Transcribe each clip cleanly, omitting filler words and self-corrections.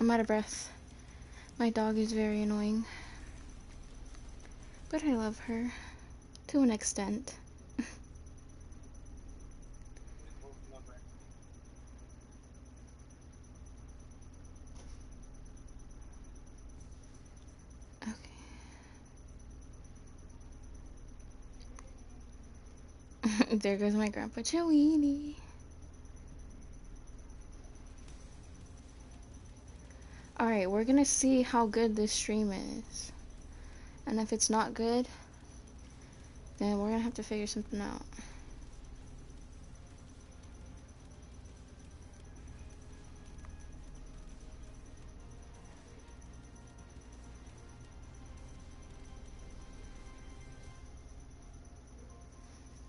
I'm out of breath. My dog is very annoying. But I love her. To an extent. Okay. There goes my Grandpa Chewini. Alright, we're gonna see how good this stream is. And if it's not good, then we're gonna have to figure something out.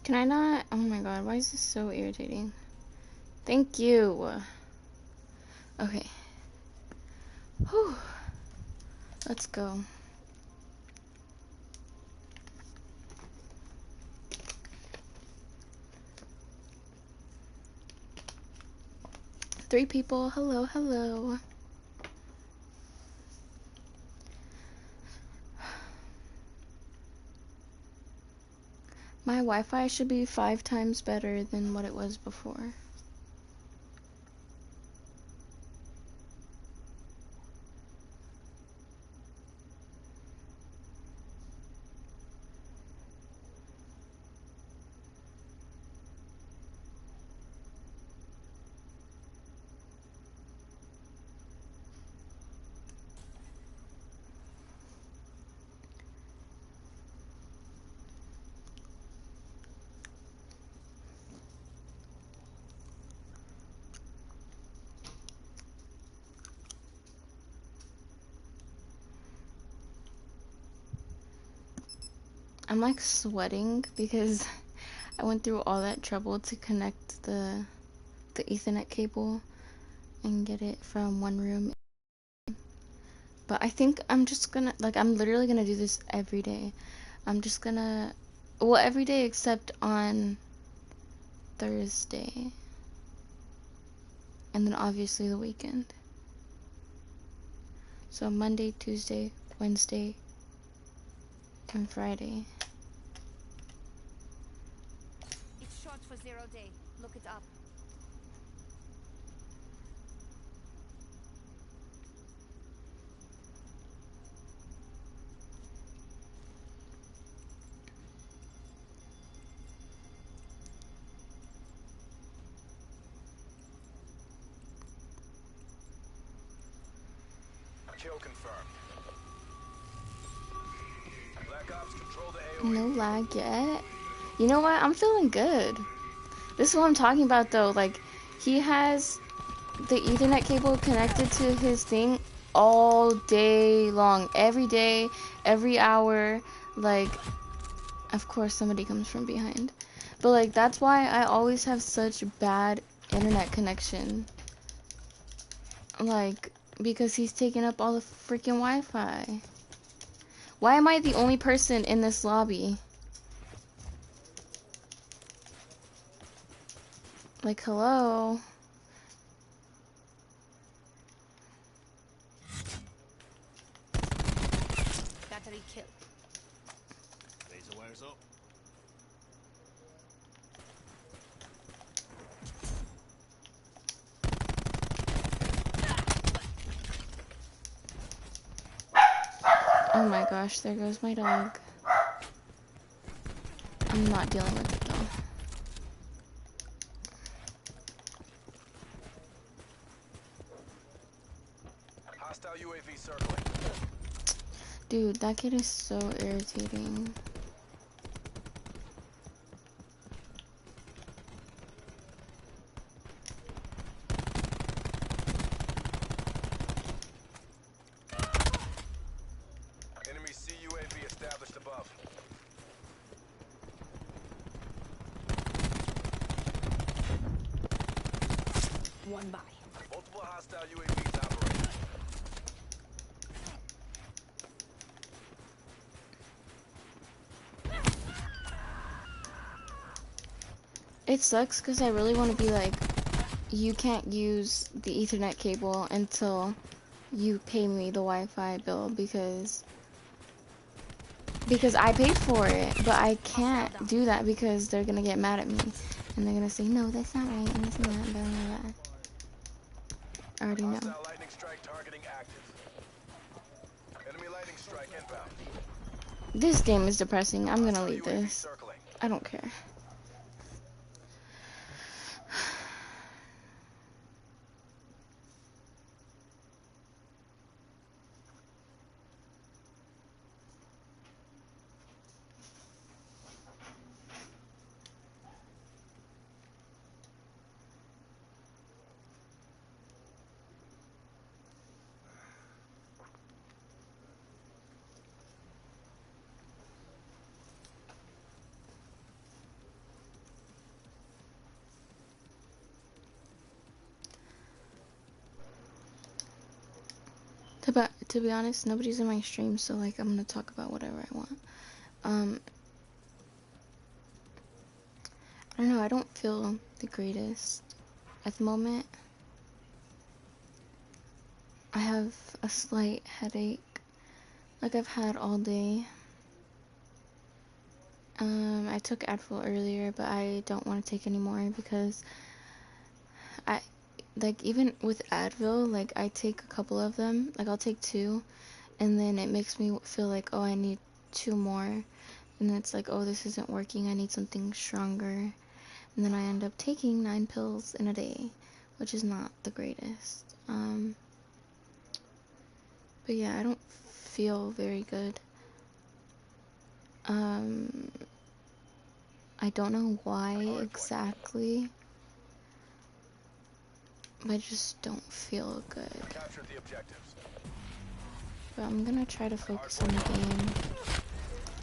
Can I not? Oh my god, why is this so irritating? Thank you. Okay. Whew. Let's go. Three people. Hello, hello. My Wi-Fi should be 5 times better than what it was before. I'm like sweating because I went through all that trouble to connect the Ethernet cable and get it from one room. But I think I'm just gonna, like, I'm literally gonna do this every day. I'm just gonna, well, every day except on Thursday. And then obviously the weekend. So Monday, Tuesday, Wednesday, and Friday. It's short for 0 day. Look it up. Kill confirmed. Black Ops, control the AOE. No lag yet. You know what? I'm feeling good. This is what I'm talking about though. Like, he has the Ethernet cable connected to his thing all day long. Every day, every hour. Like, of course somebody comes from behind. But like, that's why I always have such bad internet connection. Like, because he's taking up all the freaking Wi-Fi. Why am I the only person in this lobby? Like, hello? Battery kill. Laser wires up. Oh my gosh, there goes my dog. I'm not dealing with it though. Hostile UAV circling. Dude, that kid is so irritating. Enemy CUAV established above. One by. Multiple hostile UAVs operating. It sucks because I really want to be like, you can't use the Ethernet cable until you pay me the Wi-Fi bill because I paid for it, but I can't do that because they're gonna get mad at me and they're gonna say no, that's not right and this and that, blah, blah, blah. I already know. Hostile lightning strike targeting active. Enemy lightning strike inbound. This game is depressing. I'm gonna leave UAV this. circling. I don't care. To be honest, nobody's in my stream, so like I'm gonna talk about whatever I want. I don't know, I don't feel the greatest at the moment. I have a slight headache, like I've had all day. I took Advil earlier, but I don't want to take any more because like even with Advil, like I take a couple of them, like I'll take 2, and then it makes me feel like, oh, I need 2 more, and then it's like, oh, this isn't working, I need something stronger, and then I end up taking 9 pills in a day, which is not the greatest. But yeah, I don't feel very good. I don't know why exactly. I just don't feel good. Capture the objectives. But I'm gonna try to focus on the game,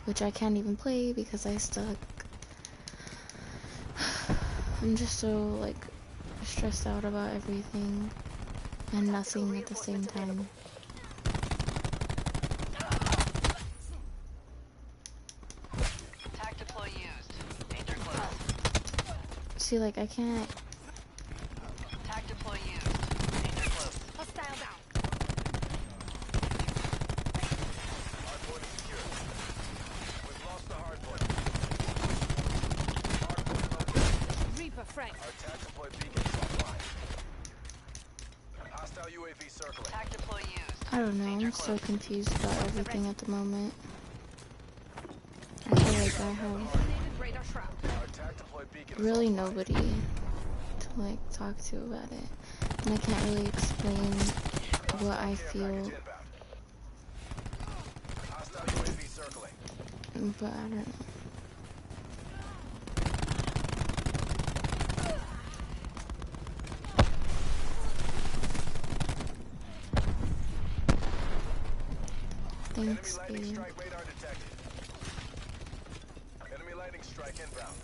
which I can't even play because I stuck. I'm just so like stressed out about everything and nothing at the same time. Tac deploy used. Danger close. See, like I can't. Tac deploy used. Danger close. Hostile down. Hardpoint is secure. We've lost the hardpoint. Hardpoint located. Reaper frag. Our tactical beacon is offline. Hostile UAV circling. Tac deploy used. I don't know. I'm so confused about everything at the moment. I feel like I have Eliminated radar shroud. Our tactical beacon is really offline. nobody to like talk to about it, and I can't really explain what I Care feel. package inbound. Hostile UAV circling. But I don't know. Enemy Thanks, lightning babe. strike radar detected. Enemy lightning strike inbound.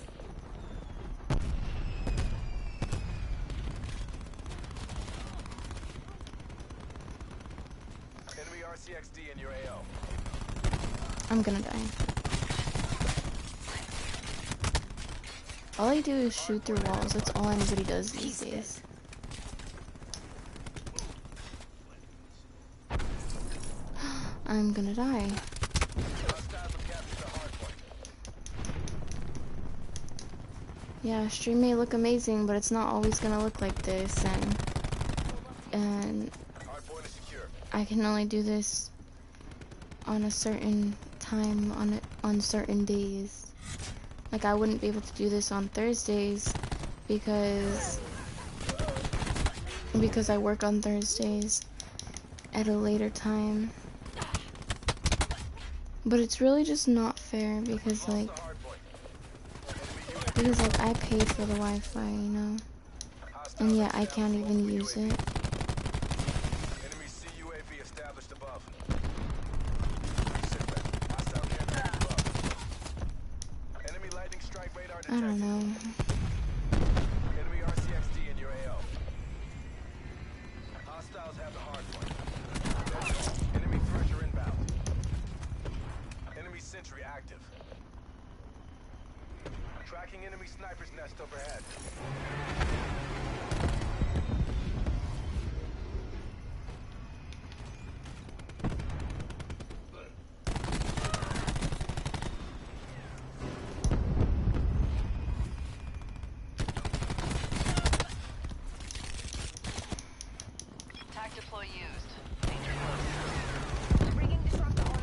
Enemy RCXD in your AO. I'm gonna die. All I do is shoot through walls. That's all anybody does these days. I'm gonna die. Hostiles have captured the hardpoint. Yeah, stream may look amazing, but it's not always gonna look like this, and Hardpoint is secure. I can only do this on a certain time on certain days. Like I wouldn't be able to do this on Thursdays because I work on Thursdays at a later time. But it's really just not fair because like The hardpoint. I paid for the Wi-Fi, you know, and yet I can't even use it. Enemy CUAV established above. Sit back. Hostile care package above. Enemy lightning strike radar I detected. don't know. Enemy RCXD in your AO. Hostiles have the hardpoint. Enemy thresher inbound. Enemy sentry active. Tracking enemy sniper's nest overhead. Attack deploy used. Danger close. Bringing disruptor online.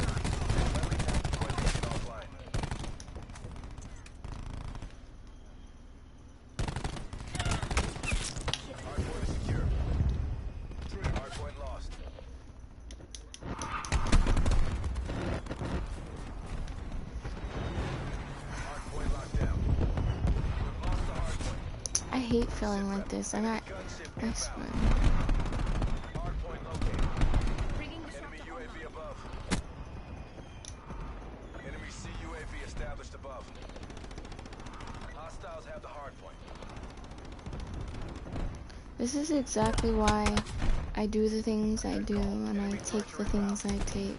Offline. Hardpoint is secure. Hardpoint lost. Hardpoint locked down. We've lost the hardpoint. I hate feeling like this. I swear. Hardpoint located. Bringing Enemy disruptor UAV online. above. Enemy CUAV established above. Hostiles have the hardpoint. This is exactly why I do the things I do and I take the things I take.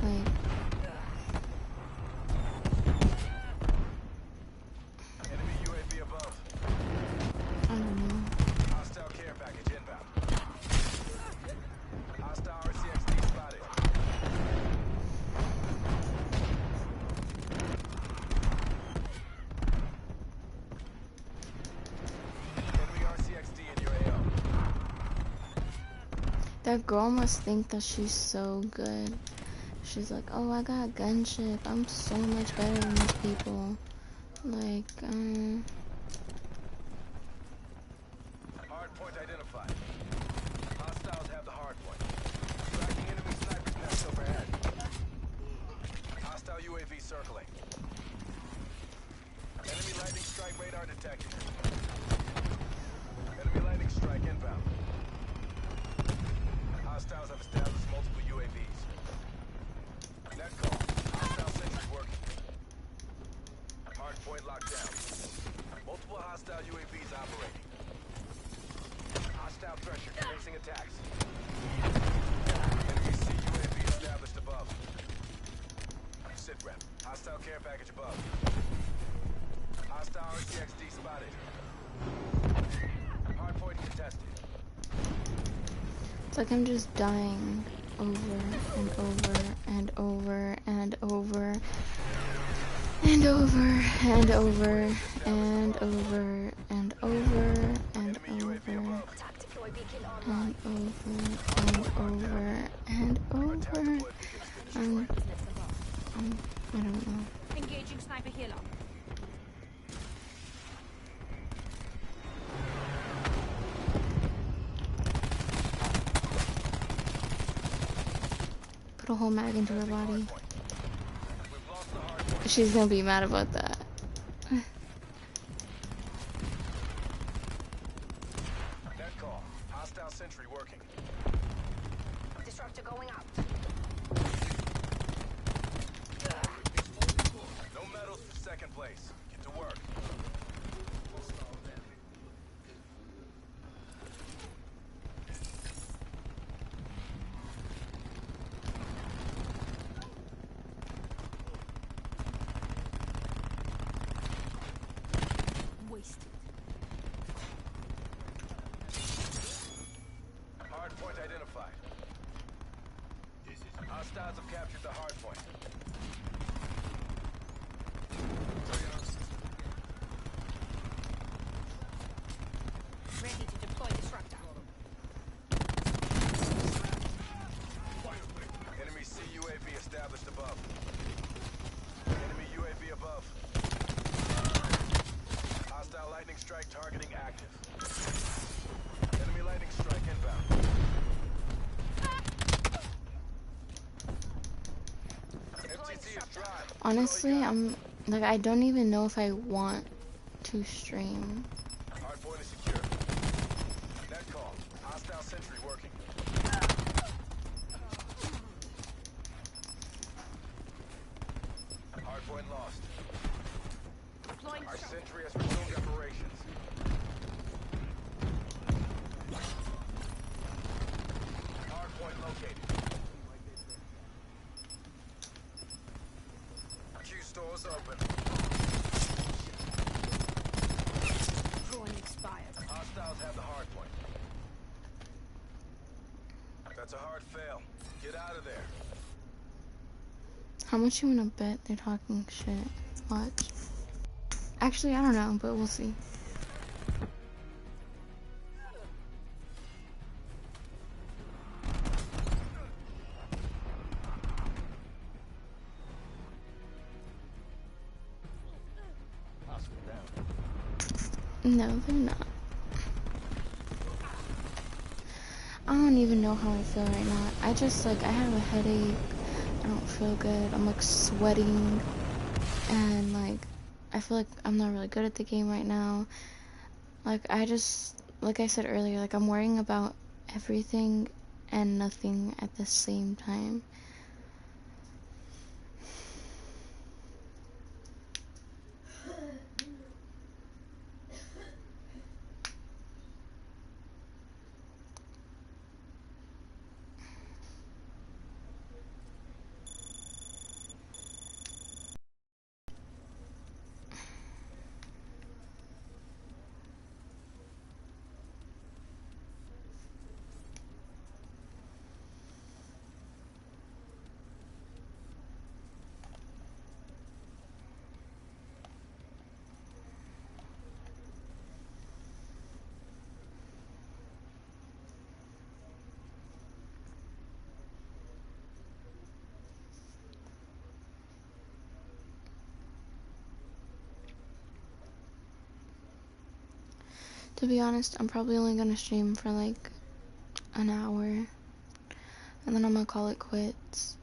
Like, Enemy UAV above. I don't know. Hostile care package inbound. Hostile RCXD spotted. Enemy RCXD in your AO. That girl must think that she's so good. She's like, oh, I got gunship. I'm so much better than these people. Like, Hardpoint identified. Hostiles have the hardpoint. Tracking enemy sniper's nest overhead. Hostile UAV circling. Enemy lightning strike radar detected. Enemy lightning strike inbound. Hostiles have established multiple UAVs. Net call. Hostile sentry working. Hardpoint locked down. Multiple hostile UAVs operating. Hostile pressure commencing attacks. Enemy CUAV established above. Sit rep. Hostile care package above. Hostile RCXD spotted. Hardpoint contested. it's like I'm just dying over and over and over and over and over and over and over and over and Enemy UAV over above. Attack deploy beacon online. and over and over Attack and deploy beacon has been destroyed. I don't know. Engaging sniper healer. Put a whole mag into her body. We've lost the hardpoint. She's gonna be mad about that. Net call. Hostile sentry working. Disruptor going out. No medals for second place. Get to work. Wasted. Hardpoint identified. Hostiles have captured the hardpoint. Ready to deploy disruptor. Enemy CUAV established above. Enemy UAV above. Hostile lightning strike targeting active. Enemy lightning strike inbound. MTC is dry. Honestly, I'm like, I don't even know if I want to stream. Hardpoint is secure. Net call. Hostile sentry working. Hardpoint lost. Deploying Our disruptor. sentry has resumed operations. Hardpoint located. Q stores open. Drone expired. Hostiles have the hardpoint. That's a hard fail. Get out of there. How much you wanna bet they're talking shit? Watch. Actually, I don't know, but we'll see. No, they're not. I don't even know how I feel right now. I just, like, I have a headache. I don't feel good. I'm, like, sweating. And, like, I feel like I'm not really good at the game right now. Like, like I said earlier, like, I'm worrying about everything and nothing at the same time. To be honest, I'm probably only gonna stream for, like, an hour. And then I'm gonna call it quits.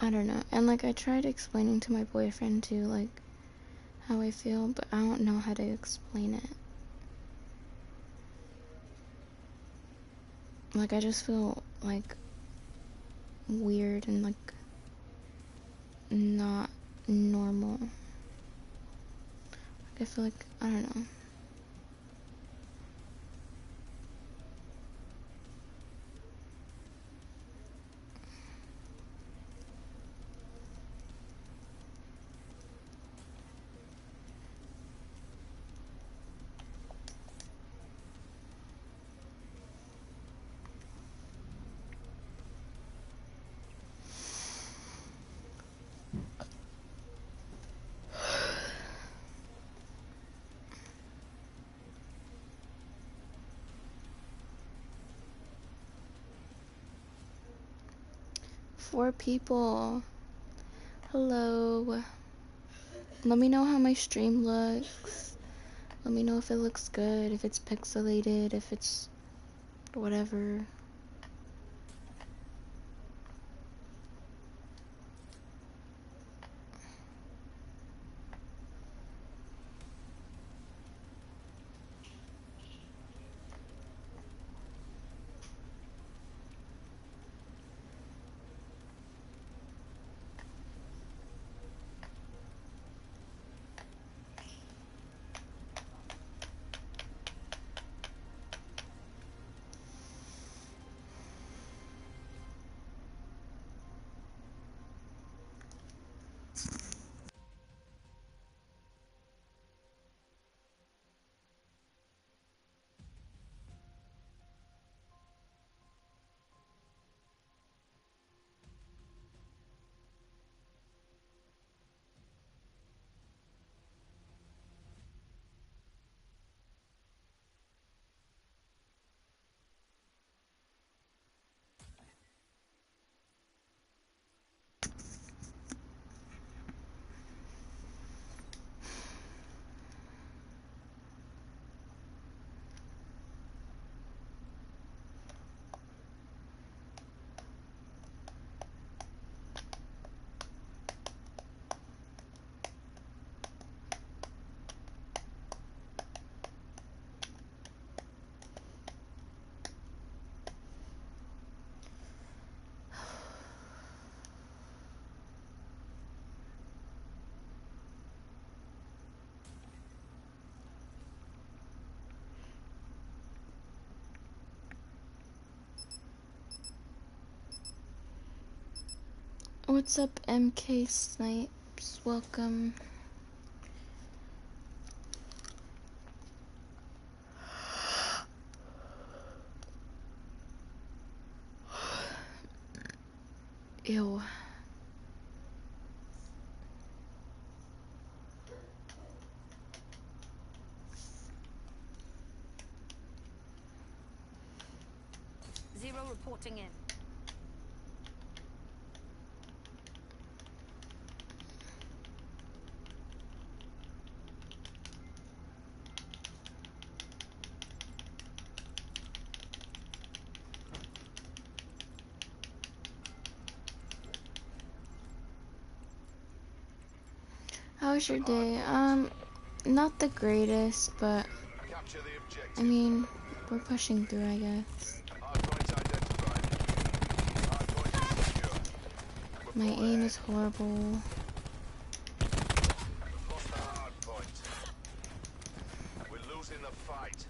I don't know. And, like, I tried explaining to my boyfriend, too, like, how I feel, but I don't know how to explain it. Like, I just feel, like, weird and, like, not normal. Like, I feel like, I don't know. Four people. Hello. Let me know how my stream looks. Let me know if it looks good, if it's pixelated, if it's whatever. What's up, MK Snipes? Welcome. Ew. was your day? Not the greatest, but Capture the objective. I mean, we're pushing through, I guess. Hardpoint identified. Hardpoint is secure. My aim is horrible. We've lost the hardpoint. We're losing the fight.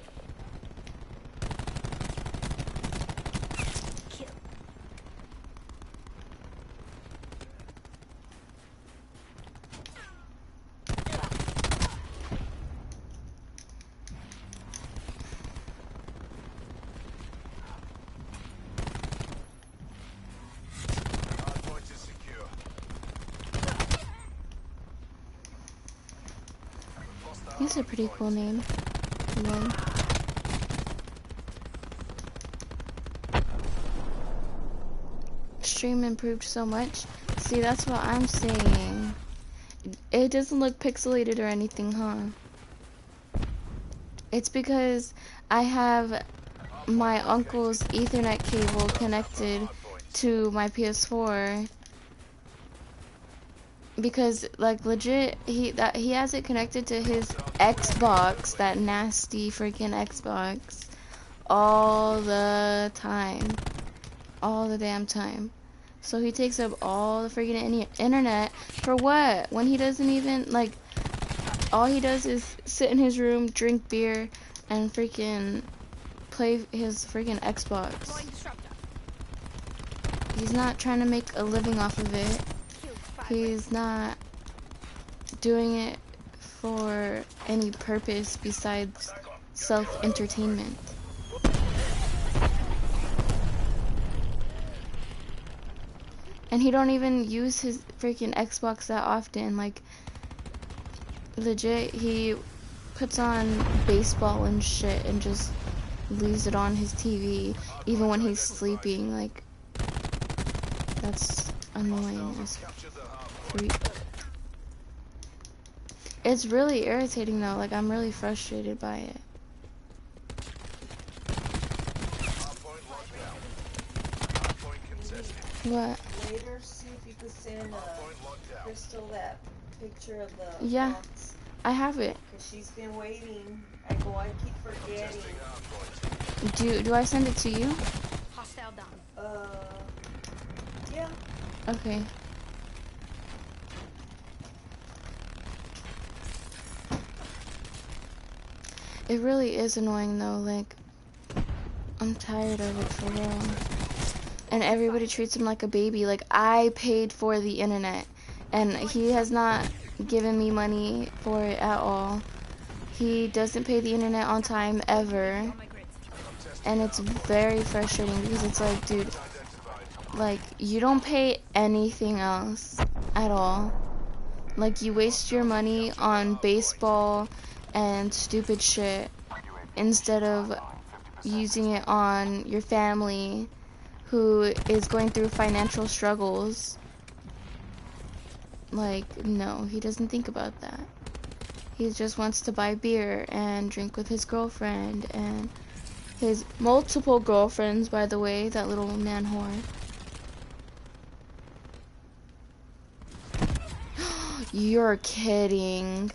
Hardpoint is secure. We've lost the He's a pretty cool name. Lol. Stream improved so much. See, that's what I'm saying. It doesn't look pixelated or anything, huh? It's because I have my uncle's Ethernet cable connected to my PS4. Because like legit he has it connected to his Xbox, that nasty freaking Xbox, all the time. All the damn time. So he takes up all the freaking internet for what? When he doesn't even like, all he does is sit in his room, drink beer, and freaking play his freaking Xbox. Deploying disruptor. He's not trying to make a living off of it. Killed He's not doing it for any purpose besides self-entertainment. And he don't even use his freaking Xbox that often. Like, legit, he puts on baseball and shit and just leaves it on his TV, even when he's sleeping. Like, that's annoying as freak. It's really irritating though. Like, I'm really frustrated by it. hardpoint locked down. Hardpoint contested. What? Later, see if you could send Hardpoint locked down. Crystal that picture of the Yeah. box. I have it. Cause she's been waiting. I keep forgetting. Testing hardpoint. Do I send it to you? hostile down. Yeah. Okay. It really is annoying though, like, I'm tired of it for real. And everybody treats him like a baby. Like, I paid for the internet, and he has not given me money for it at all. He doesn't pay the internet on time ever. On my grid. And it's very frustrating because it's like, dude, like, you don't pay anything else at all. Like, you waste your money on baseball and stupid shit instead of using it on your family who is going through financial struggles. Like, no, he doesn't think about that. He just wants to buy beer and drink with his girlfriend and his multiple girlfriends, by the way, that little man whore. You're kidding.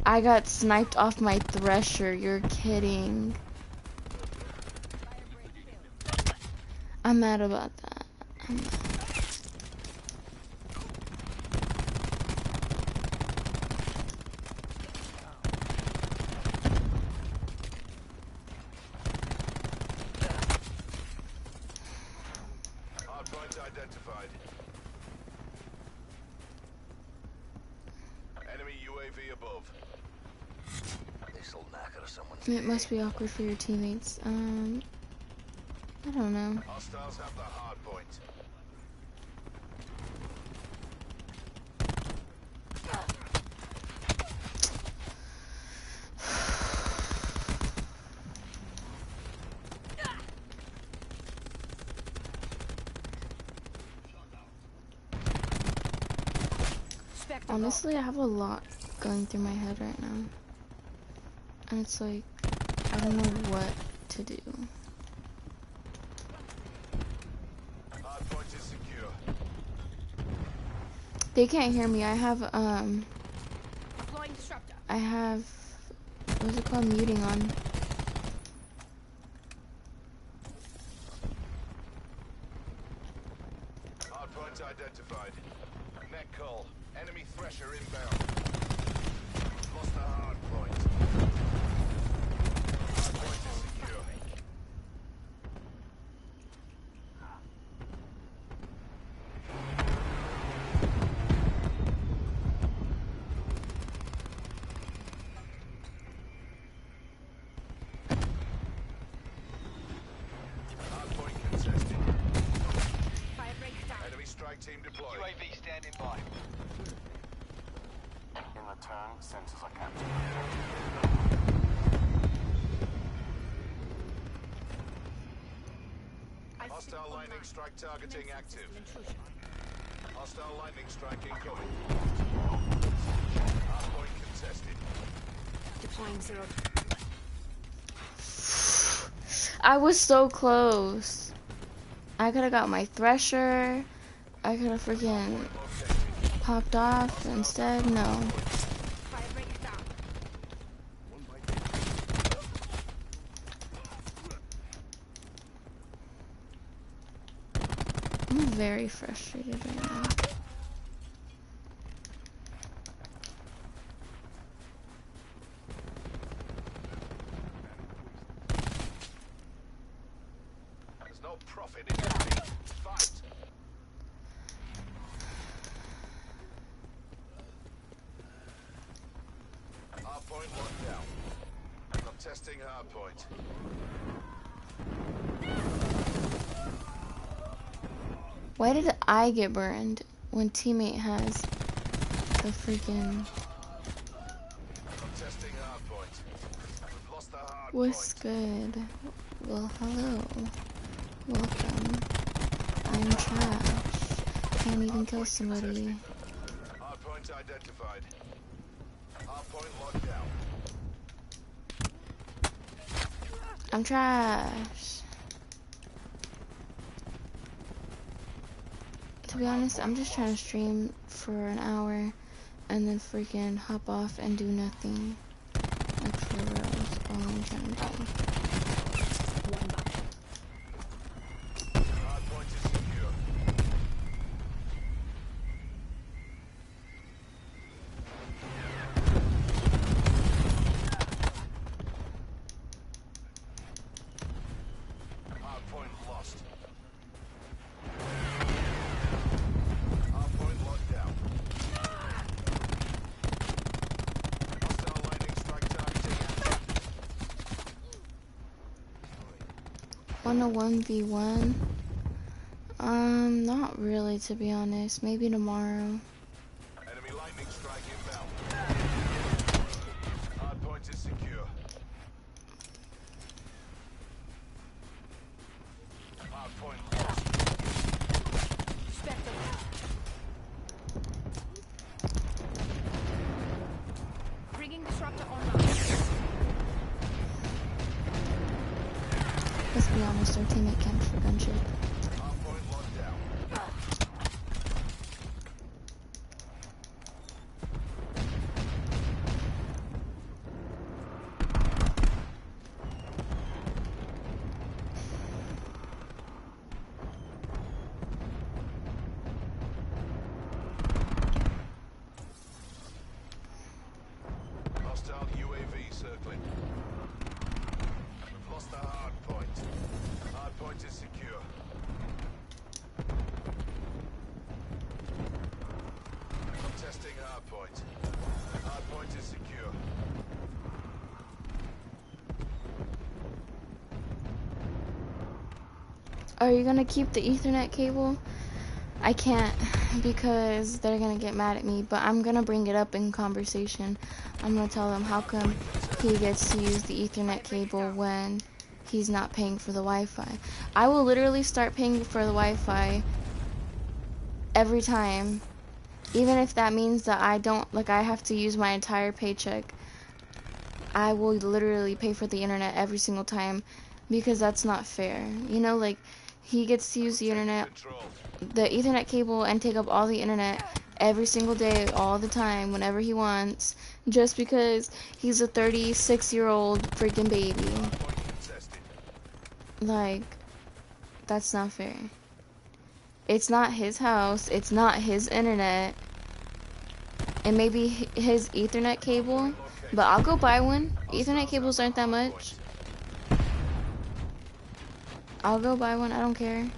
I got sniped off my thresher. You're kidding. I'm mad about that. I'm mad. Hardpoint identified. Enemy UAV above. This'll knock out someone's It must be awkward for your teammates. I don't know. Hostiles have the hardpoint. Spectre Honestly, I have a lot going through my head right now. And it's like, I don't know what to do. Hardpoint is secure. They can't hear me. I have, I have, what's it called, muting on. Hardpoint identified. Net call. Enemy thresher inbound. Lost the hardpoint. Hardpoint is secure. Hardpoint contested. Fire break down. Enemy strike team deployed. UAV standing by. In return, sensors are captured. Hostile lightning strike targeting active. Hostile lightning strike incoming. Hardpoint contested. Deploying zero. I was so close. I could have got my thresher. I could have freaking popped off. Instead, no. Fire break down. I'm very frustrated right now. There's no profit in defeat. Fight. Hardpoint locked down. I'm testing hardpoint. Why did I get burned when teammate has the freaking... I'm testing hardpoint. We've lost the hardpoint. What's good? Well, hello. Welcome. I'm trash. Can't even kill somebody. Hardpoint identified. Hardpoint locked down. I'm trash. To be honest, I'm just trying to stream for an hour and then freaking hop off and do nothing. Like, for real, that's all I'm trying to do. Hardpoint is secure. Hardpoint lost. Hardpoint locked down. Hostile lightning strike targeting active. Want a 1v1? Not really, to be honest. Maybe tomorrow. Enemy lightning strike inbound. Hardpoint is secure. Hardpoint lost. Spectre. Bringing disruptor online. Let's be honest, our teammate camped for gunship. Hardpoint locked down. Hostile UAV circling. We've lost the hardpoint. Hardpoint is secure. I'm testing hardpoint. Hardpoint is secure. Are you gonna keep the Ethernet cable? I can't because they're gonna get mad at me, but I'm gonna bring it up in conversation. I'm gonna tell them how come he gets to use the Ethernet cable when he's not paying for the Wi-Fi. I will literally start paying for the Wi-Fi every time, even if that means that I don't, like, I have to use my entire paycheck. I will literally pay for the internet every single time because that's not fair. You know, like, he gets to use the internet, Control. the Ethernet cable, and take up all the internet, every single day, all the time, whenever he wants, just because he's a 36-year-old freaking baby. Hardpoint contested. Like, that's not fair. It's not his house, it's not his internet, and maybe his Ethernet cable, but I'll go buy one. Ethernet cables aren't that much. I'll go buy one, I don't care.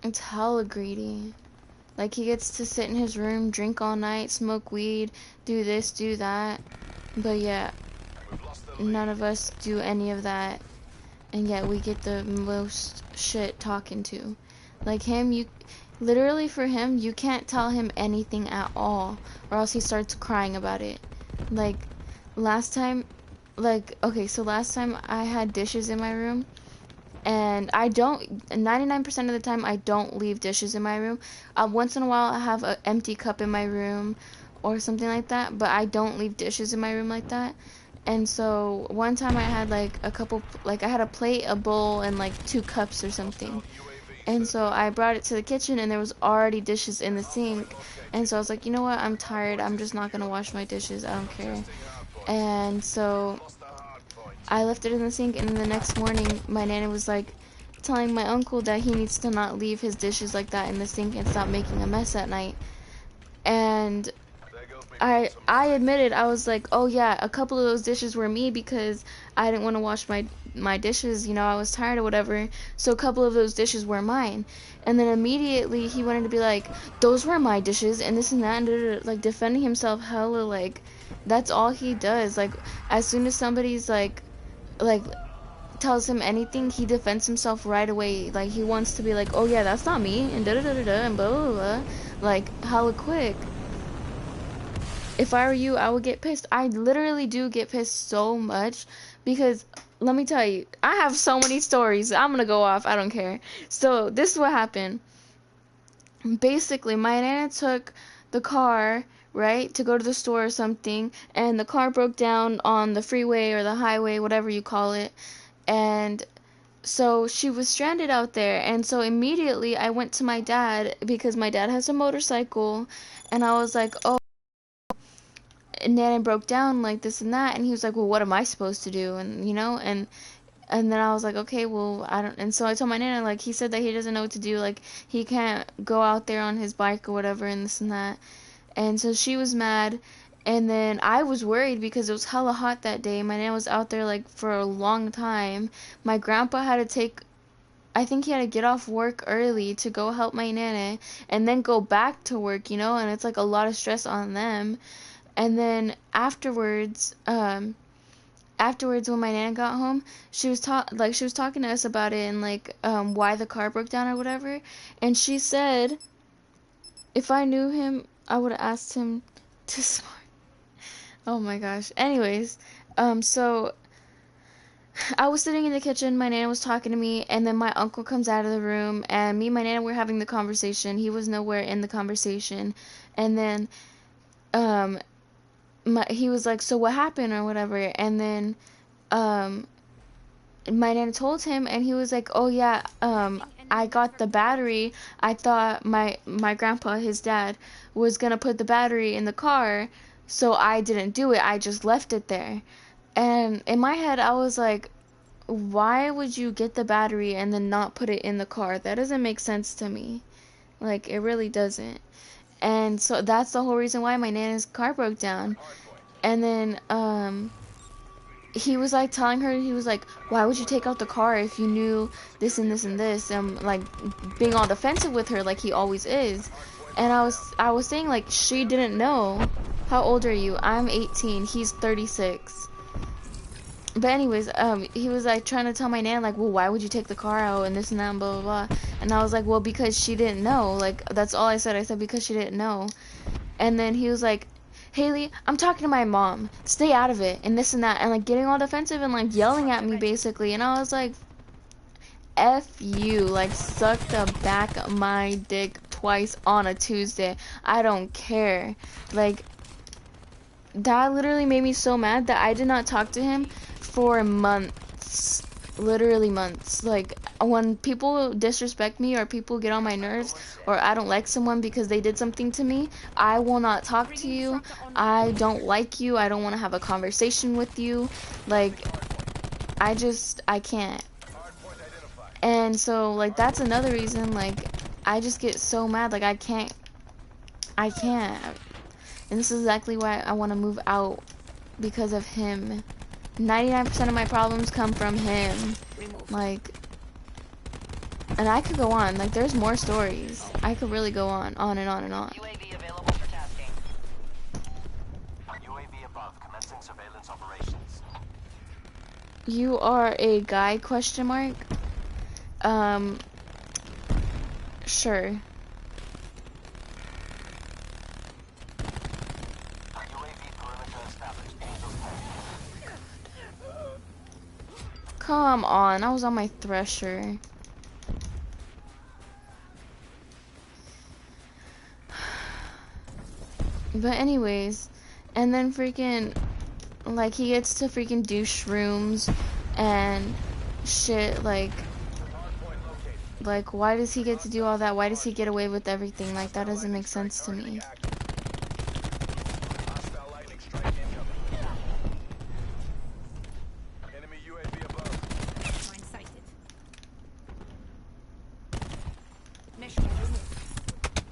It's hella greedy. Like, he gets to sit in his room, drink all night, smoke weed, do this, do that. But yeah, We've lost the lead. none of us do any of that. And yet we get the most shit talking to. Like him, you literally for him, you can't tell him anything at all, or else he starts crying about it. Like last time, so last time I had dishes in my room, and I don't, 99% of the time I don't leave dishes in my room. Once in a while I have an empty cup in my room or something like that, but I don't leave dishes in my room like that. And so one time I had like a couple, like I had a plate, a bowl, and like 2 cups or something. And so I brought it to the kitchen and there was already dishes in the sink. And so I was like, you know what, I'm tired, I'm just not gonna wash my dishes, I don't care. And so Lost the hardpoint. I left it in the sink, and then the next morning my nana was like telling my uncle that he needs to not leave his dishes like that in the sink and stop making a mess at night. And There goes me I some I admitted, I was like, oh yeah, a couple of those dishes were me because I didn't want to wash my dishes, you know, I was tired or whatever, so a couple of those dishes were mine. And then immediately he wanted to be like, those were my dishes and this and that, and like defending himself hella. Like that's all he does. Like as soon as somebody's like tells him anything, he defends himself right away. Like he wants to be like, oh yeah, that's not me, and da da da da da, and blah blah blah, like hella quick. If I were you, I would get pissed. I literally do get pissed so much because let me tell you, I have so many stories. I'm gonna go off, I don't care. So this is what happened. Basically, my nana took the car, right, to go to the store or something, and the car broke down on the freeway or the highway, whatever you call it. And so she was stranded out there, and so immediately I went to my dad because my dad has a motorcycle, and I was like, oh, Nana broke down like this and that, and he was like, well, what am I supposed to do? And you know, and then I was like, okay, well, I don't. And so I told my Nana, like, he said that he doesn't know what to do, like he can't go out there on his bike or whatever, and this and that. And so she was mad, and then I was worried because it was hella hot that day. My Nana was out there like for a long time. My grandpa had to take, I think he had to get off work early to go help my Nana and then go back to work, you know, and it's like a lot of stress on them. And then afterwards when my Nana got home, she was talking to us about it and like why the car broke down or whatever. And she said if I knew him, I would have asked him to smart. Oh my gosh. Anyways, so I was sitting in the kitchen, my Nana was talking to me, and then my uncle comes out of the room, and me and my Nana were having the conversation. He was nowhere in the conversation. And then he was like, so what happened or whatever. And then my Nana told him, and he was like, oh yeah, I got the battery. I thought my grandpa, his dad, was gonna put the battery in the car, so I didn't do it. I just left it there. And in my head, I was like, why would you get the battery and then not put it in the car? That doesn't make sense to me. Like, it really doesn't. And so that's the whole reason why my Nana's car broke down. And then he was like telling her, he was like, why would you take out the car if you knew this and this and this, and like being all defensive with her like he always is. And I was saying, like, she didn't know. How old are you? I'm 18, he's 36. But anyways, he was like trying to tell my Nana, like, well, why would you take the car out and this and that and blah blah blah. And I was like, well, because she didn't know. Like, that's all I said. I said because she didn't know. And then he was like, Haley, I'm talking to my mom, stay out of it, and this and that, and like getting all defensive and like yelling at me basically. And I was like, F you, like, suck the back of my dick twice on a Tuesday. I don't care. Like, that literally made me so mad that I did not talk to him for months. literally months. Like, when people disrespect me or people get on my nerves or I don't like someone because they did something to me, I will not talk to you. I don't like you. I don't want to have a conversation with you. Like, I can't. And so, like, that's another reason, like, I just get so mad. Like, I can't. And this is exactly why I want to move out, because of him. 99% of my problems come from him. Like, and I could go on. Like, there's more stories. I could really go on and on and on. UAV available for tasking. UAV above, commencing surveillance operations. You are a guy, question mark? Sure. UAV perimeter established. Angels 10. Come on, I was on my thresher. But anyways, and then freaking, like, he gets to freaking do shrooms and shit, like, why does he get to do all that? Why does he get away with everything? Like, that doesn't make sense to me. Hostile lightning strike incoming. Enemy UAV above. Mine sighted. Mission removed.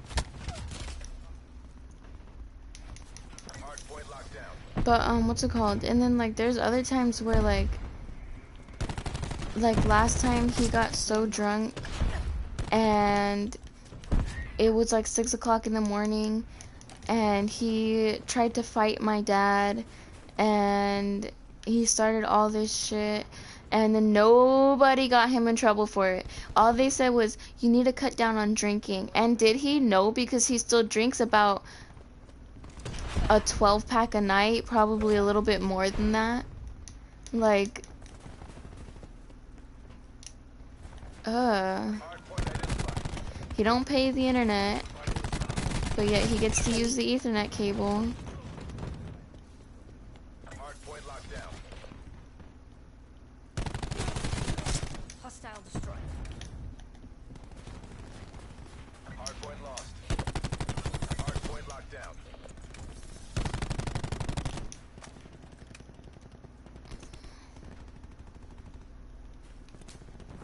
Hardpoint locked down. But, what's it called? And then, like, there's other times where, like, last time he got so drunk and it was like 6 o'clock in the morning and he tried to fight my dad and he started all this shit, and then nobody got him in trouble for it. All they said was, you need to cut down on drinking. And did he? No, because he still drinks about a 12-pack a night, probably a little bit more than that. Like, he don't pay the internet, but yet he gets to use the Ethernet cable. Hardpoint locked down. Hostile destroyed. Hardpoint lost. Hardpoint locked down.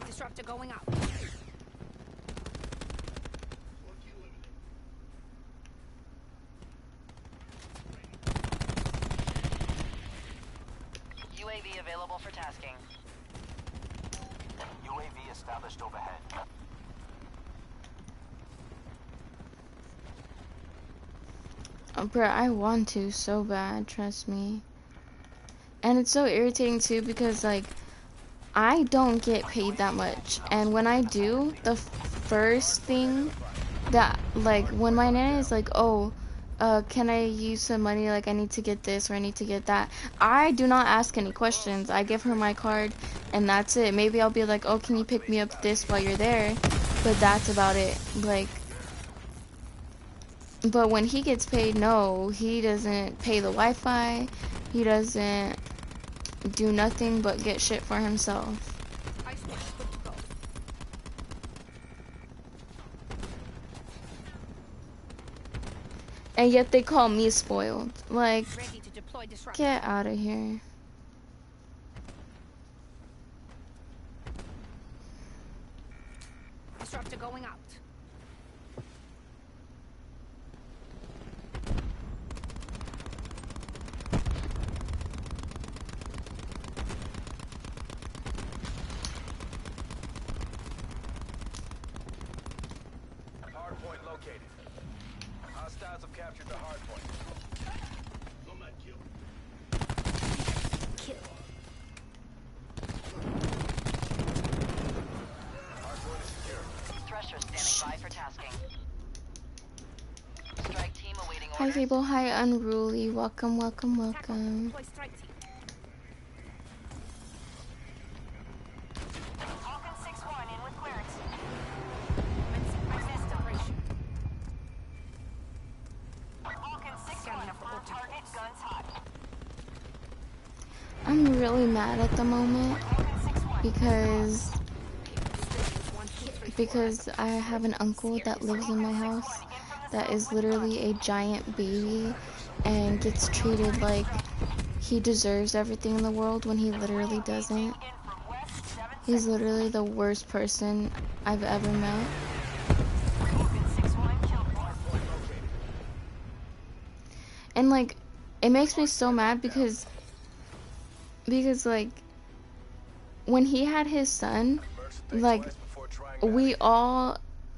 Disruptor going out. UAV available for tasking. UAV established overhead. Oh, bruh, I want to so bad, trust me. And it's so irritating too because, like, I don't get paid that much. And when I do, the first thing that, like, when my nana is like, oh, can I use some money? Like, I need to get this or I need to get that. I do not ask any questions. I give her my card and that's it. Maybe I'll be like, oh, can you pick me up this while you're there? But that's about it. Like, but when he gets paid, no, he doesn't pay the Wi-Fi. He doesn't do nothing but get shit for himself. Ice watch good to go. And yet they call me spoiled. Like, Ready to deploy disruptor. get out of here. Disruptor going out. Hardpoint located. Hostiles have captured the hardpoint. Kill. Hardpoint is secure. Thresher standing by for tasking. Strike team awaiting Hi, orders. Fable. Hi, Unruly. Welcome, welcome, Tackle. welcome. Deploy strike team. Falcon 6-1 in with clearance. Commencing operation. Falcon 6-1 on target, guns hot. I'm really mad at the moment. Falcon 6-1, because I have an uncle that lives in my house that is literally a giant baby and gets treated like he deserves everything in the world when he literally doesn't. He's literally the worst person I've ever met. And like, it makes me so mad because like, when he had his son, like, we all,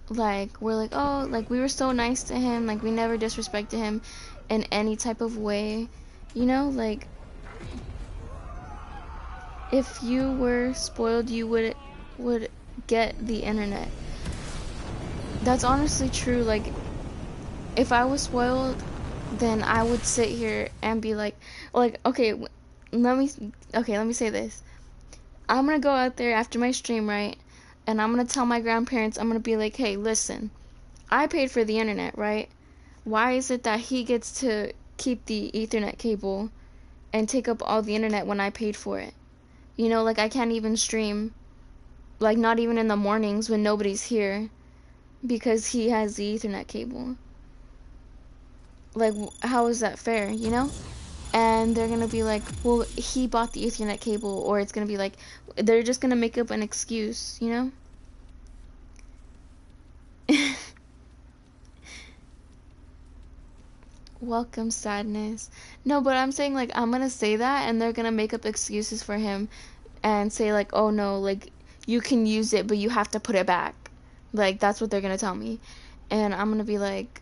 like, were like, oh, like, we were so nice to him, like, we never disrespected him in any type of way, you know, like, if you were spoiled, you would get the internet. That's honestly true. Like, if I was spoiled, then I would sit here and be like, okay, let me say this. I'm gonna go out there after my stream, right? And I'm gonna tell my grandparents, I'm gonna be like, hey, listen, I paid for the internet, right? Why is it that he gets to keep the Ethernet cable and take up all the internet when I paid for it? You know, like, I can't even stream, like, not even in the mornings when nobody's here, because he has the Ethernet cable. Like, how is that fair, you know? And they're gonna be like, well, he bought the Ethernet cable, or it's gonna be like, they're just gonna make up an excuse, you know? Welcome, sadness. No, but I'm saying, like, I'm gonna say that, and they're gonna make up excuses for him, and say, like, oh no, like, you can use it, but you have to put it back. Like, that's what they're gonna tell me. And I'm gonna be like,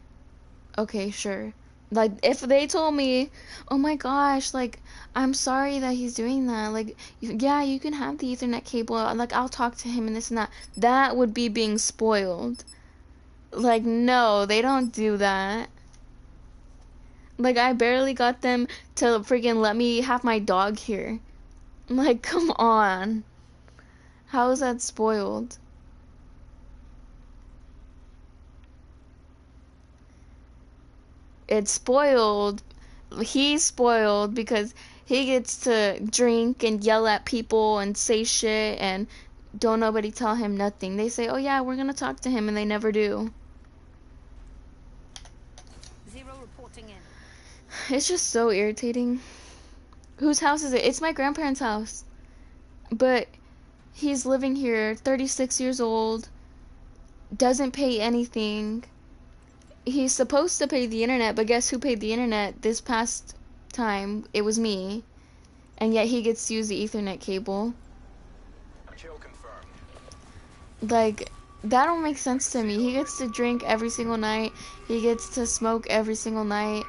okay, sure. Like, if they told me, oh my gosh, like, I'm sorry that he's doing that, like, yeah, you can have the Ethernet cable, like, I'll talk to him and this and that, that would be being spoiled. Like, no, they don't do that. Like, I barely got them to freaking let me have my dog here. Like, come on. How is that spoiled? It's spoiled. He's spoiled because he gets to drink and yell at people and say shit and don't nobody tell him nothing. They say, oh yeah, we're gonna talk to him, and they never do. Zero reporting in. It's just so irritating. Whose house is it? It's my grandparents' house. But he's living here, 36 years old, doesn't pay anything. He's supposed to pay the internet, but guess who paid the internet this past time? It was me. And yet he gets to use the Ethernet cable. Kill confirmed. Like, that don't make sense to me. He gets to drink every single night. He gets to smoke every single night.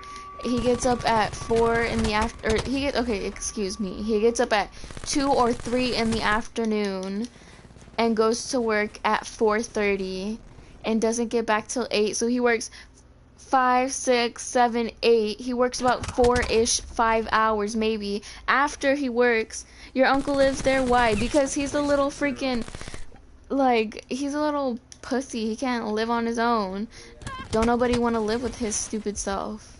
He gets up at 4 in the after, okay, excuse me. He gets up at 2 or 3 in the afternoon and goes to work at 4:30 and doesn't get back till 8. So he works 5, 6, 7, 8. He works about 4-ish, 5 hours maybe. After he works, your uncle lives there. Why? Because he's a little freaking, like, he's a little pussy. He can't live on his own. Don't nobody want to live with his stupid self.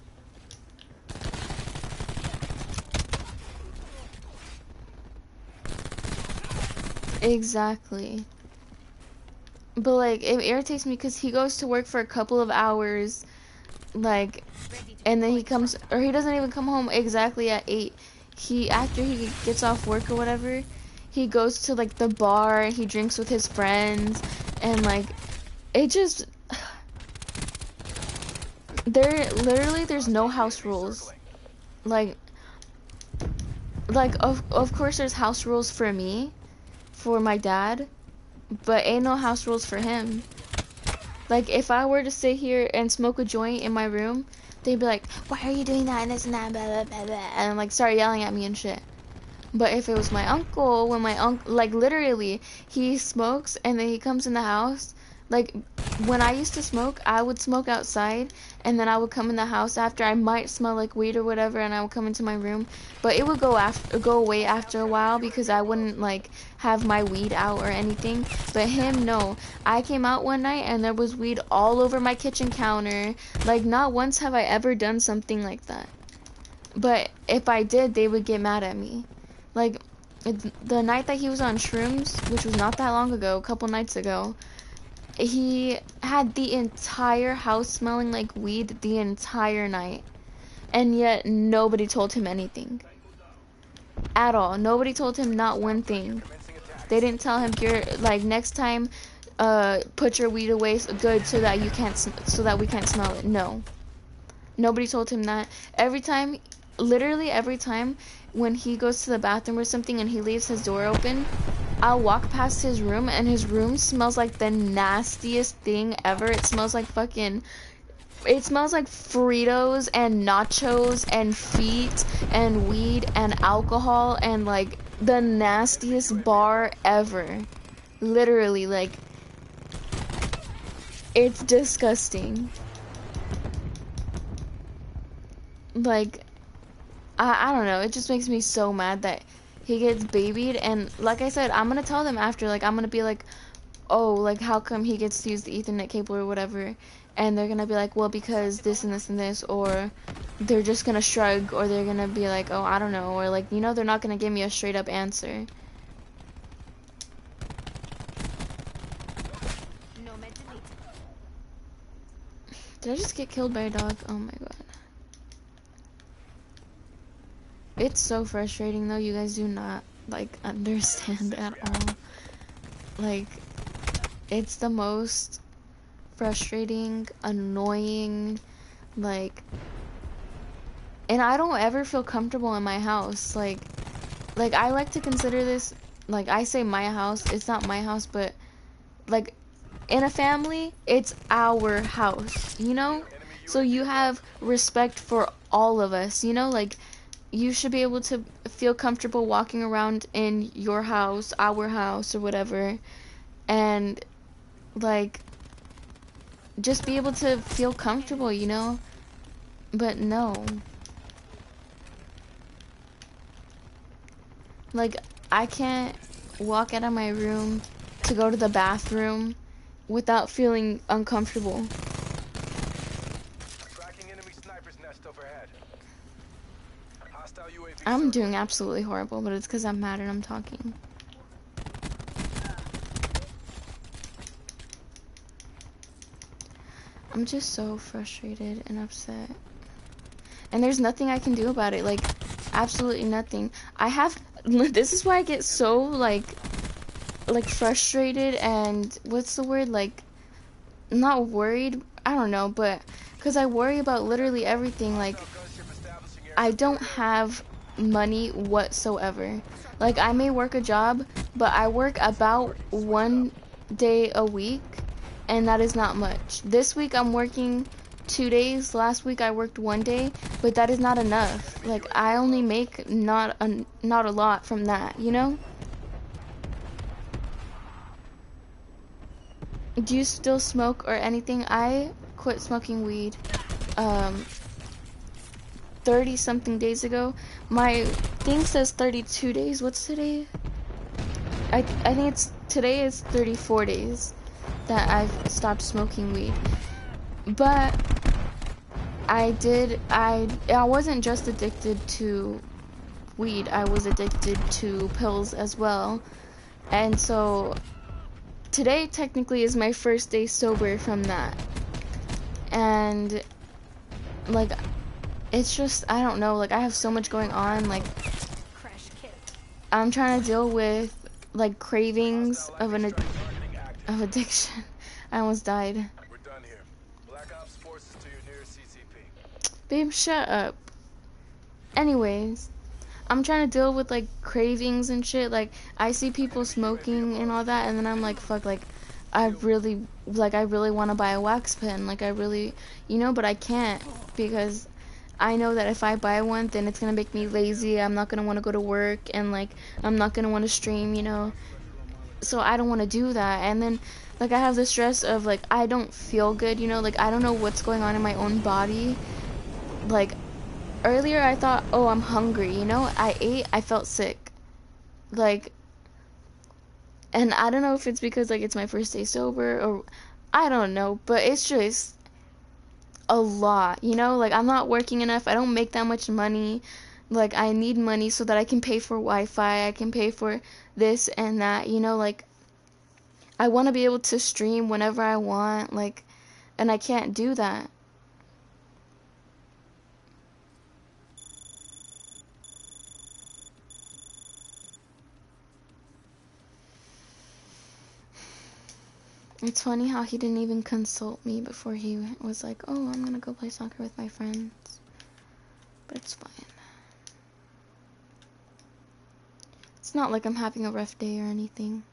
Exactly. But, like, it irritates me because he goes to work for a couple of hours, like, and then he comes, or he doesn't even come home exactly at 8. After he gets off work or whatever, he goes to, like, the bar, and he drinks with his friends, and, like, it just, there's no house rules. Like, of course there's house rules for me, for my dad, but ain't no house rules for him. Like, if I were to sit here and smoke a joint in my room, they'd be like, why are you doing that and this and that, blah, blah, blah, blah, and, like, start yelling at me and shit. But if it was my uncle, when my uncle, like, literally, he smokes and then he comes in the house, like, when I used to smoke, I would smoke outside, and then I would come in the house after. I might smell like weed or whatever, and I would come into my room, but it would go away after a while because I wouldn't, like, have my weed out or anything. But him, no. I came out one night and there was weed all over my kitchen counter. Like, not once have I ever done something like that. But if I did, they would get mad at me. Like, the night that he was on shrooms, which was not that long ago, a couple nights ago, he had the entire house smelling like weed the entire night. And yet nobody told him anything. At all. Nobody told him not one thing. They didn't tell him, you're like, next time put your weed away good so that you can't so that we can't smell it. No. Nobody told him that. Every time, literally every time when he goes to the bathroom or something and he leaves his door open, I'll walk past his room and his room smells like the nastiest thing ever. It smells like fucking, it smells like Fritos and nachos and feet and weed and alcohol and like the nastiest bar ever. Literally, like, it's disgusting. Like, I don't know, it just makes me so mad that he gets babied. And like I said, I'm gonna tell them after, like, I'm gonna be like, oh, like, how come he gets to use the Ethernet cable or whatever? And they're gonna be like, well, because this and this and this, or they're just gonna shrug, or they're gonna be like, oh, I don't know, or like, you know, they're not gonna give me a straight up answer. Did I just get killed by a dog? Oh my god. It's so frustrating though, you guys do not, like, understand at all. Like, it's the most frustrating, annoying, like, and I don't ever feel comfortable in my house. Like I like to consider this, like, I say my house, it's not my house, but like, in a family, it's our house, you know? So you have respect for all of us, you know? Like, you should be able to feel comfortable walking around in your house, our house, or whatever, and like, just be able to feel comfortable, you know? But no. Like, I can't walk out of my room to go to the bathroom without feeling uncomfortable. Tracking enemy sniper's nest overhead. Hostile UAV I'm doing absolutely horrible, but it's because I'm mad and I'm talking. I'm just so frustrated and upset. And there's nothing I can do about it. Like, absolutely nothing. I have... This is why I get so, like frustrated and... What's the word? Like, not worried. I don't know, but... Because I worry about literally everything. Like, I don't have money whatsoever. Like, I may work a job, but I work about 1 day a week. And that is not much. This week I'm working 2 days. Last week I worked 1 day, but that is not enough. Like, I only make not a lot from that, you know? Do you still smoke or anything? I quit smoking weed 30 something days ago. My thing says 32 days. What's today? I think it's today is 34 days that I've stopped smoking weed. But I wasn't just addicted to weed, I was addicted to pills as well. And so today technically is my first day sober from that. And like, it's just, I don't know, like, I have so much going on. Like, I'm trying to deal with like cravings of addiction. I almost died. We're done here. Black Ops forces to your nearest CCP. Babe, shut up. Anyways, I'm trying to deal with like cravings and shit. Like, I see people smoking and all that, and then I'm like, fuck, like, I really want to buy a wax pen. Like, I really, you know, but I can't, because I know that if I buy one, then it's gonna make me lazy. I'm not gonna want to go to work, and like, I'm not gonna want to stream, you know. So I don't want to do that. And then, like, I have the stress of, like, I don't feel good, you know, like, I don't know what's going on in my own body. Like, earlier I thought, oh, I'm hungry, you know, I ate, I felt sick. Like, and I don't know if it's because, like, it's my first day sober, or I don't know, but it's just a lot, you know, like, I'm not working enough, I don't make that much money, like I need money so that I can pay for Wi-Fi, I can pay for this and that, you know, like I want to be able to stream whenever I want, like, and I can't do that. It's funny how he didn't even consult me before he was like, oh, I'm gonna go play soccer with my friends. But it's fine. It's not like I'm having a rough day or anything.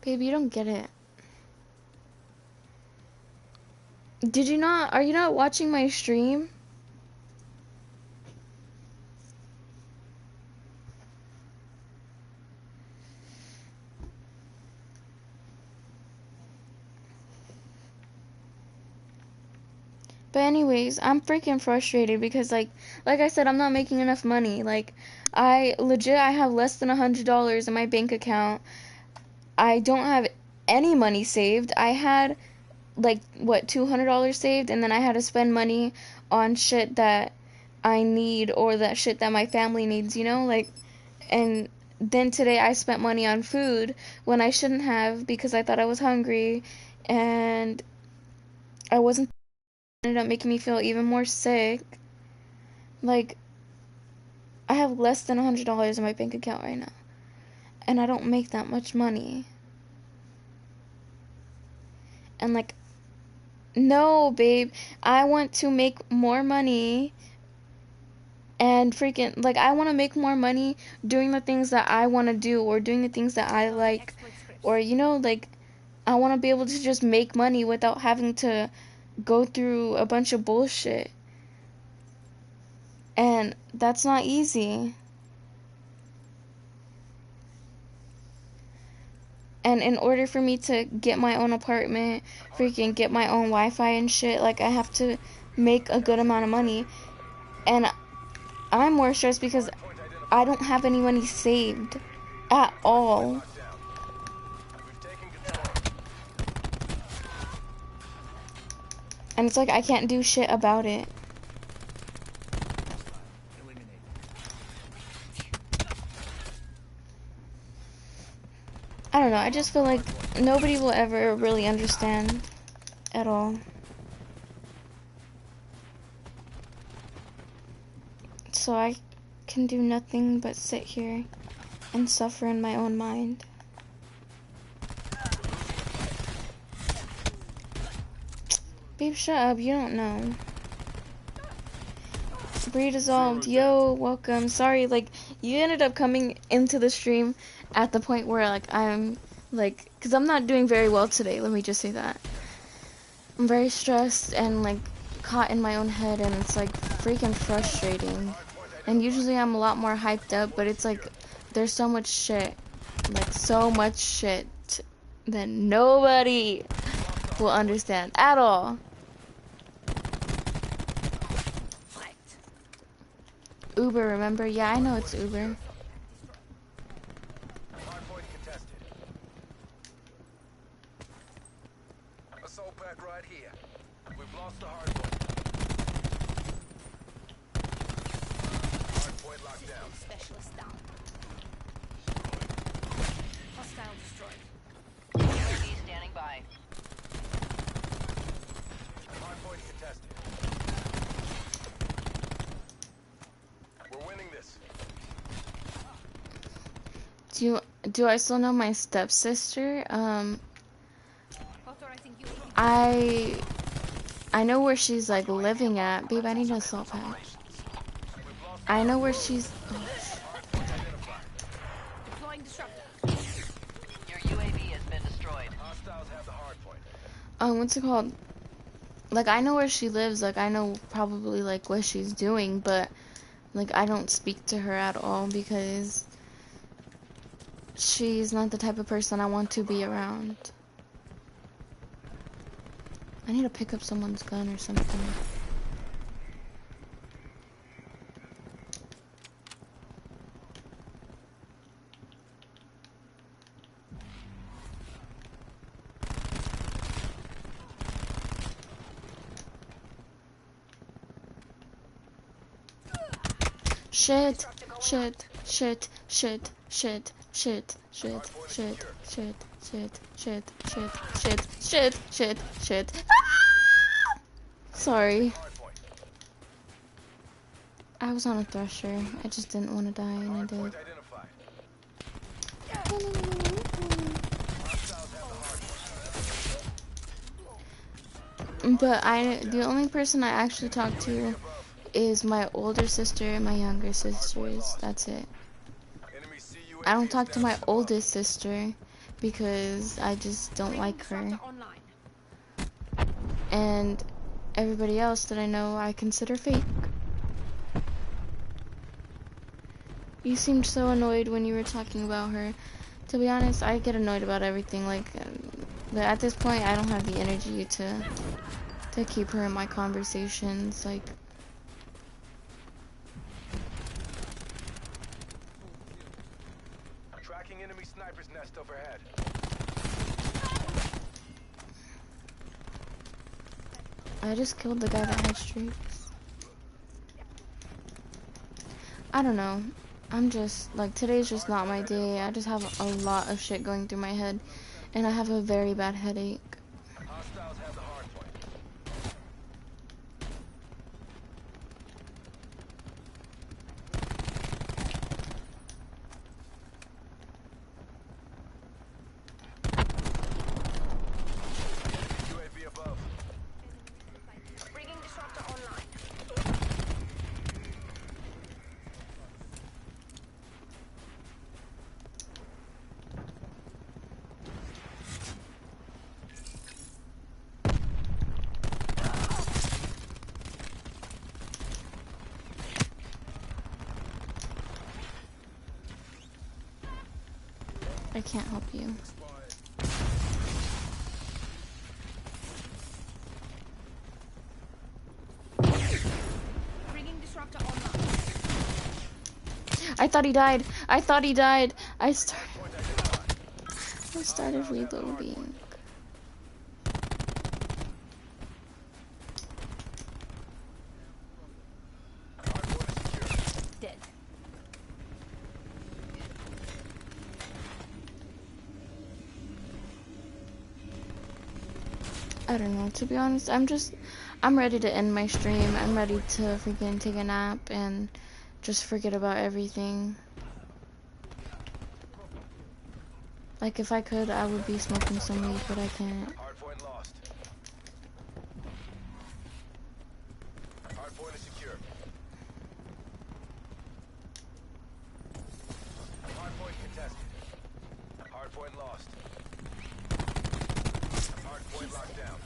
Babe, you don't get it. Did you not? Are you not watching my stream? But anyways, I'm freaking frustrated because like I said, I'm not making enough money. Like I have less than $100 in my bank account. I don't have any money saved. I had like what, $200 saved, and then I had to spend money on shit that I need or that shit that my family needs, you know? Like, and then today I spent money on food when I shouldn't have because I thought I was hungry, and I wasn't. Ended up making me feel even more sick. Like, I have less than $100 in my bank account right now, and I don't make that much money. And like, no, babe, I want to make more money, and freaking, like, I want to make more money doing the things that I want to do, or doing the things that I like, or, you know, like, I want to be able to just make money without having to go through a bunch of bullshit. And that's not easy. And in order for me to get my own apartment, freaking get my own Wi-Fi and shit, like, I have to make a good amount of money. And I'm more stressed because I don't have any money saved at all. And it's like I can't do shit about it. I don't know, I just feel like nobody will ever really understand at all. So I can do nothing but sit here and suffer in my own mind. Babe, shut up, you don't know. Redissolved, yo, welcome. Sorry, like, you ended up coming into the stream at the point where, like, I'm, like, because I'm not doing very well today, let me just say that. I'm very stressed and, like, caught in my own head, and it's, like, freaking frustrating. And usually I'm a lot more hyped up, but it's, like, there's so much shit, like, so much shit that nobody will understand at all. Uber, remember? Yeah, I know it's Uber. Hardpoint contested. Assault pack right here. We've lost the hardpoint. Hardpoint locked down. Specialist down. Hostile destroyed. UAV standing by. Hardpoint contested. We're winning this. Do I still know my stepsister? Authorizing UAV. I know where she's like living at. Babe, I need a assault pack. I know where she's. Deploying disruptor. Your UAV has been destroyed. Hostiles have the hardpoint. What's it called? Like, I know where she lives. Like, I know probably like what she's doing, but like I don't speak to her at all because she's not the type of person I want to be around. I need to pick up someone's gun or something. Shit, shit, shit, shit, shit, shit, shit, shit, shit, shit, shit, shit, shit, shit, shit, shit. Ah! Sorry. I was on a thresher. I just didn't want to die, and I did. But the only person I actually talk to is my older sister and my younger sisters. That's it. I don't talk to my oldest sister because I just don't like her. And everybody else that I know I consider fake. You seemed so annoyed when you were talking about her. To be honest, I get annoyed about everything. Like, but at this point, I don't have the energy to keep her in my conversations. Like, Tracking enemy sniper's nest overhead. I just killed the guy that had streaks. I don't know. I'm just, like, today's just not my day. I just have a lot of shit going through my head. And I have a very bad headache. Hostiles have the hard point. UAV above. Bringing disruptor online. I can't help you. Bringing disruptor online. I thought he died. I thought he died. I started reloading. Dead. I don't know, to be honest, I'm ready to end my stream. I'm ready to freaking take a nap and just forget about everything. Like, if I could, I would be smoking some weed, but I can't. Hardpoint lost. Hardpoint is secure. Hardpoint contested. Hardpoint lost. Hardpoint locked down.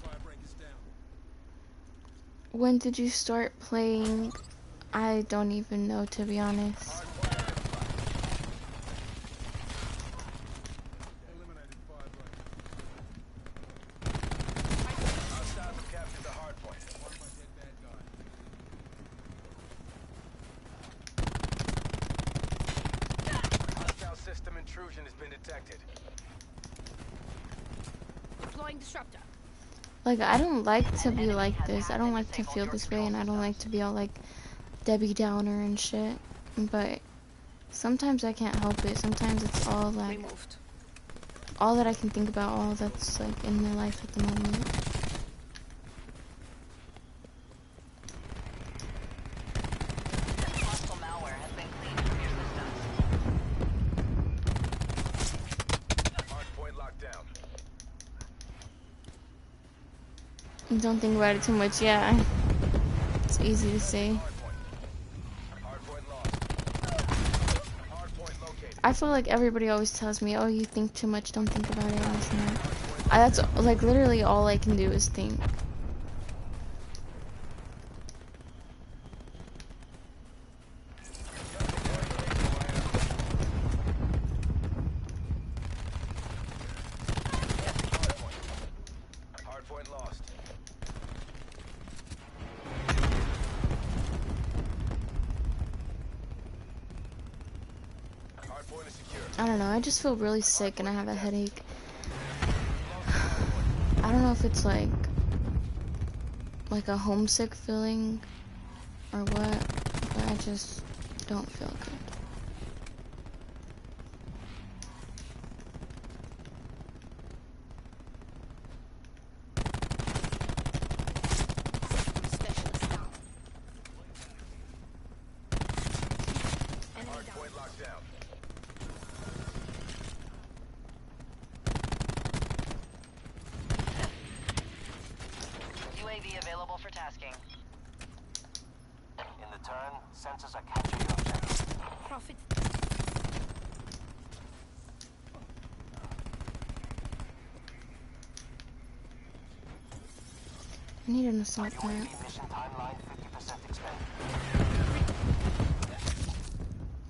Firebreak is down. When did you start playing? I don't even know, to be honest. Eliminated firebreak. Hostiles have captured the hardpoint. One of my dead bad guy. Hostile system intrusion has been detected. Deploying disruptor. Like, I don't like to be like this. I don't like to feel this way, and I don't like to be all, like, Debbie Downer and shit. But sometimes I can't help it. Sometimes it's all, like, all that I can think about, all that's, like, in my life at the moment. Hostile malware has been cleaned from your systems. Hardpoint locked down. Don't think about it too much, yeah. It's easy to say. Hardpoint lost. Hardpoint located. I feel like everybody always tells me, oh, you think too much, don't think about it, and this and that. That's, like, literally all I can do is think. Hardpoint lost. Hardpoint is secure. I don't know, I just feel really sick and I have a headache. I don't know if it's like like a homesick feeling or what, but I just don't feel good. Specialist down. Enemy down. Hardpoint locked down. UAV available for tasking. In the turn, sensors are capturing your objective. Profit. I need an assault plant. UAV mission timeline 50% expended.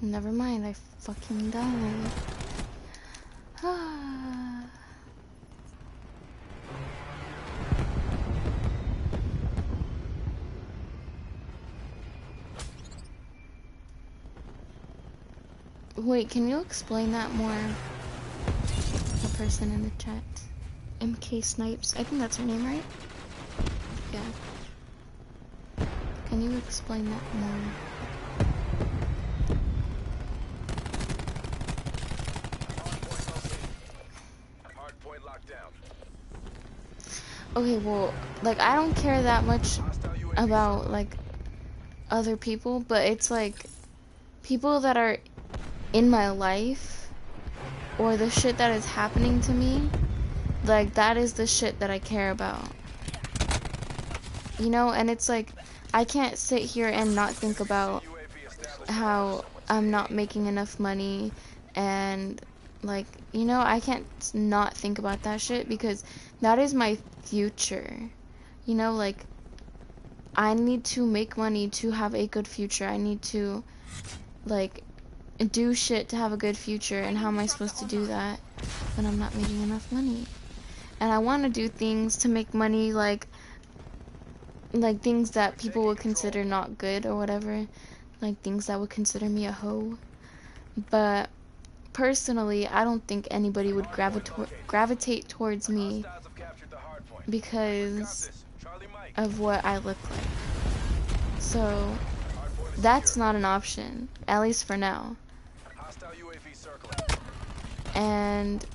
Never mind, I fucking died. Wait, can you explain that more? The person in the chat. MK Snipes. I think that's her name, right? Yeah. Can you explain that more? Hardpoint locked down. Okay, well, like, I don't care that much about, like, other people, but it's, like, people that are in my life, or the shit that is happening to me, like, that is the shit that I care about. You know, and it's like, I can't sit here and not think about how I'm not making enough money, and, like, you know, I can't not think about that shit, because that is my future. You know, like, I need to make money to have a good future. I need to, like, do shit to have a good future, and how am I supposed to do that when I'm not making enough money? And I want to do things to make money, like things that people would consider not good or whatever, like things that would consider me a hoe. But personally, I don't think anybody would gravitate towards me Hostiles have captured the hardpoint. because Charlie Mike. of what I look like. So Hardpoint is that's secure. not an option, at least for now. Hostile UAV circling. And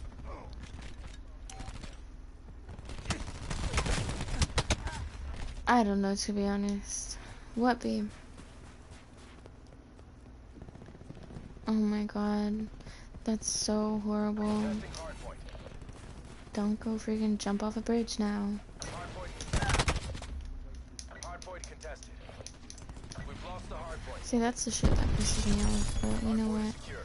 I don't know, to be honest. What, babe? Oh my god. That's so horrible. Testing hardpoint. Don't go freaking jump off a bridge now. Hardpoint contested. We've lost the hardpoint. See, that's the shit that pisses me off, but you know Hardpoint what? secure.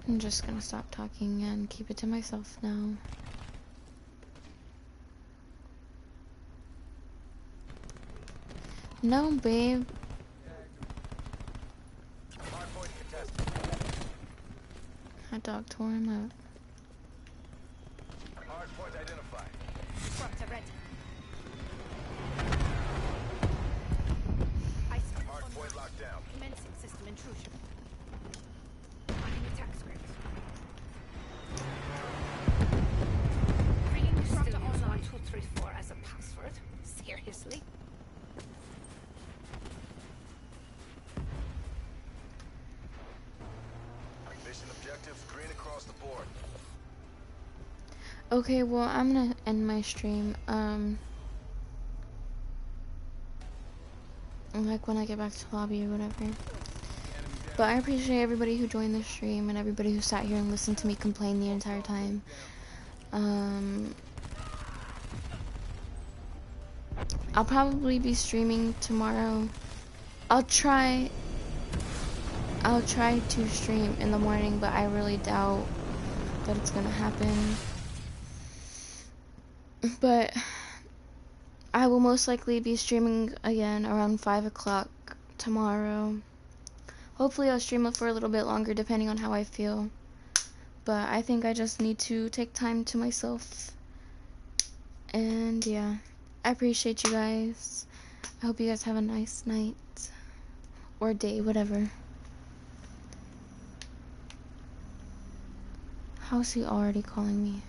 I'm just gonna stop talking and keep it to myself now. No, babe. Hardpoint contested. Hot dog tore him up. Hardpoint identified. Disruptor ready. I scope Hardpoint locked down. commencing system intrusion. Finding attack script. Bringing disruptor online 234 as a password. Seriously? Mission objectives green across the board. Okay, well, I'm gonna end my stream. Like when I get back to the lobby or whatever. But I appreciate everybody who joined the stream and everybody who sat here and listened to me complain the entire time. I'll probably be streaming tomorrow. I'll try to stream in the morning, but I really doubt that it's gonna happen. But I will most likely be streaming again around 5 o'clock tomorrow. Hopefully I'll stream it for a little bit longer depending on how I feel. But I think I just need to take time to myself. And yeah, I appreciate you guys. I hope you guys have a nice night. Or day, whatever. How's he already calling me?